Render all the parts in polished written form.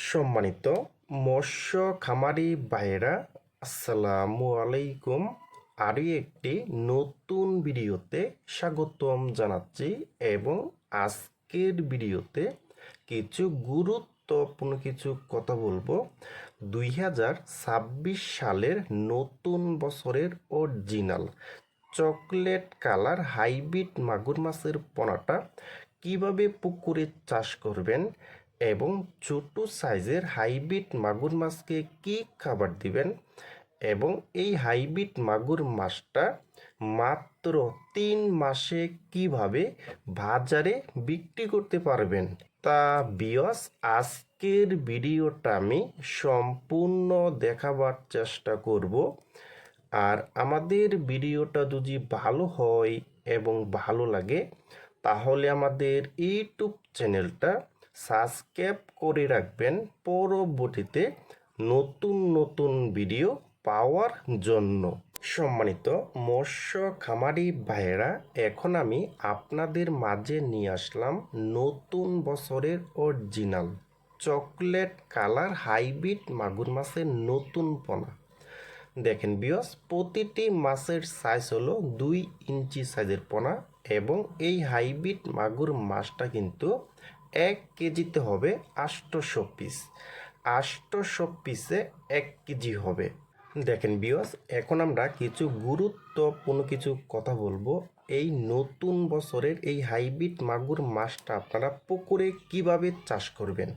সম্মানিত মৎস্য খামারি ভাইয়েরা, আসসালামু আলাইকুম। আরও একটি নতুন ভিডিওতে স্বাগতম জানাচ্ছি এবং আজকের ভিডিওতে কিছু গুরুত্বপূর্ণ কিছু কথা বলবো। 2026 সালের নতুন বছরের অরিজিনাল চকলেট কালার হাইব্রিড মাগুর মাছের পোনাটা কিভাবে পুকুরে চাষ করবেন এবং ছোট সাইজের হাইব্রিড মাগুর মাছকে কি খাবার দিবেন এবং এই হাইব্রিড মাগুর মাছটা মাত্র 3 মাসে কিভাবে বাজারে বিক্রি করতে পারবেন, তা বিয়স আজকের ভিডিওটা আমি সম্পূর্ণ দেখাবার চেষ্টা করব। আর আমাদের ভিডিওটা যদি ভালো হয় এবং ভালো লাগে তাহলে আমাদের ইউটিউব চ্যানেলটা সাবস্ক্রাইব করে রাখবেন পরবর্তীতে নতুন নতুন ভিডিও পাওয়ার জন্য। সম্মানিত মৎস্য খামারি ভাইয়েরা, এখন আমি আপনাদের মাঝে নিয়ে আসলাম নতুন বছরের অরিজিনাল চকলেট কালার হাইব্রিড মাগুর মাছের নতুন পোনা। দেখেন বিয়স, প্রতিটি মাছের সাইজ হলো 2 ইঞ্চি সাইজের পোনা এবং এই হাইব্রিড মাগুর মাছটা কিন্তু 1 কেজিতে হবে 800 পিস। 800 পিসে 1 কেজি হবে। দেখেন বিয়স, এখন আমরা কিছু গুরুত্বপূর্ণ কিছু কথা বলবো। এই নতুন বছরের এই হাইব্রিড মাগুর মাছটা আপনারা পুকুরে কিভাবে চাষ করবেন।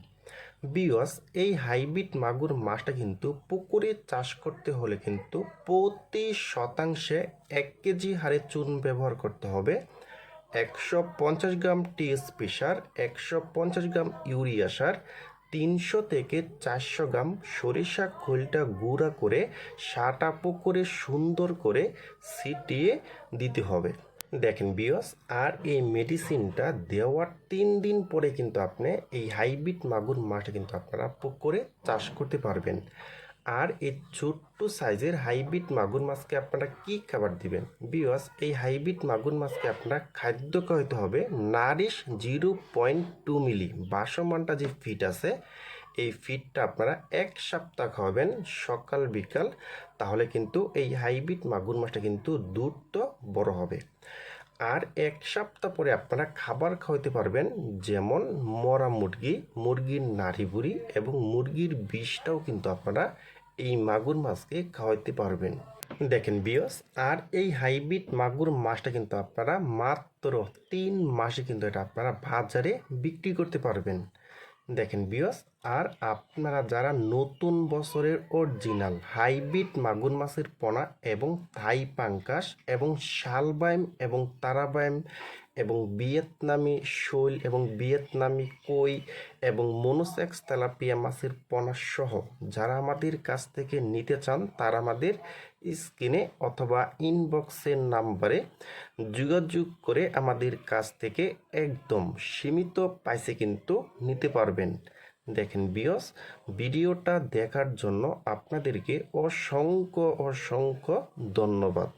বিয়স, এই হাইব্রিড মাগুর মাছটা কিন্তু পুকুরে চাষ করতে হলে কিন্তু প্রতি শতাংশে 1 কেজি হারে চুন ব্যবহার করতে হবে। 150 গ্রাম টিএসপি সার, 150 গ্রাম ইউরিয়া সার, 300 থেকে 400 গ্রাম সরিষা খোলটা গুঁড়া করে সাটা পুকুরে সুন্দর করে ছিটিয়ে দিতে হবে। দেখেন বিয়স, আর এই মেডিসিনটা দেওয়ার 3 দিন পরে কিন্তু আপনি এই হাইব্রিড মাগুর মাছটা কিন্তু আপনারা পুকুরে চাষ করতে পারবেন। আর এই ছোট্ট সাইজের হাইব্রিড মাগুর মাছকে আপনারা কি খাবার দিবেন। বিয়স, এই হাইব্রিড মাগুর মাছকে আপনারা খাদ্য খাওয়াতে হবে নারিশ 0.2 মিলি বাসমানটা যে ফিট আছে, এই ফিডটা আপনারা 1 সপ্তাহ খাওয়াবেন সকাল বিকাল। তাহলে কিন্তু এই হাইব্রিড মাগুর মাছটা কিন্তু দ্রুত বড় হবে। আর 1 সপ্তাহ পরে আপনারা খাবার খাওয়াতে পারবেন, যেমন মরা মুরগি, মুরগির নাড়ি বুড়ি এবং মুরগির বিষটাও কিন্তু আপনারা এই মাগুর মাছকে খাওয়াতে পারবেন। দেখেন বিয়স, আর এই হাইব্রিড মাগুর মাছটা কিন্তু আপনারা মাত্র 3 মাসে কিন্তু এটা আপনারা বাজারে বিক্রি করতে পারবেন। দেখেন বিয়স, আর আপনারা যারা নতুন বছরের অরিজিনাল হাইব্রিড মাগুর মাছের পোনা এবং থাই পাঙ্কাস এবং শালবাইম এবং তারাবাইম এবং ভিয়েতনামি শৈল এবং ভিয়েতনামি কই এবং মনোসেক্স তেলাপিয়া মাছের পোনা সহ যারা আমাদের কাছ থেকে নিতে চান, তারা আমাদের স্ক্রিনে অথবা ইনবক্সের নাম্বারে যোগাযোগ করে আমাদের কাছ থেকে একদম সীমিত প্রাইসে কিন্তু নিতে পারবেন। দেখেন বিয়স, ভিডিওটা দেখার জন্য আপনাদেরকে অসংখ্য ধন্যবাদ।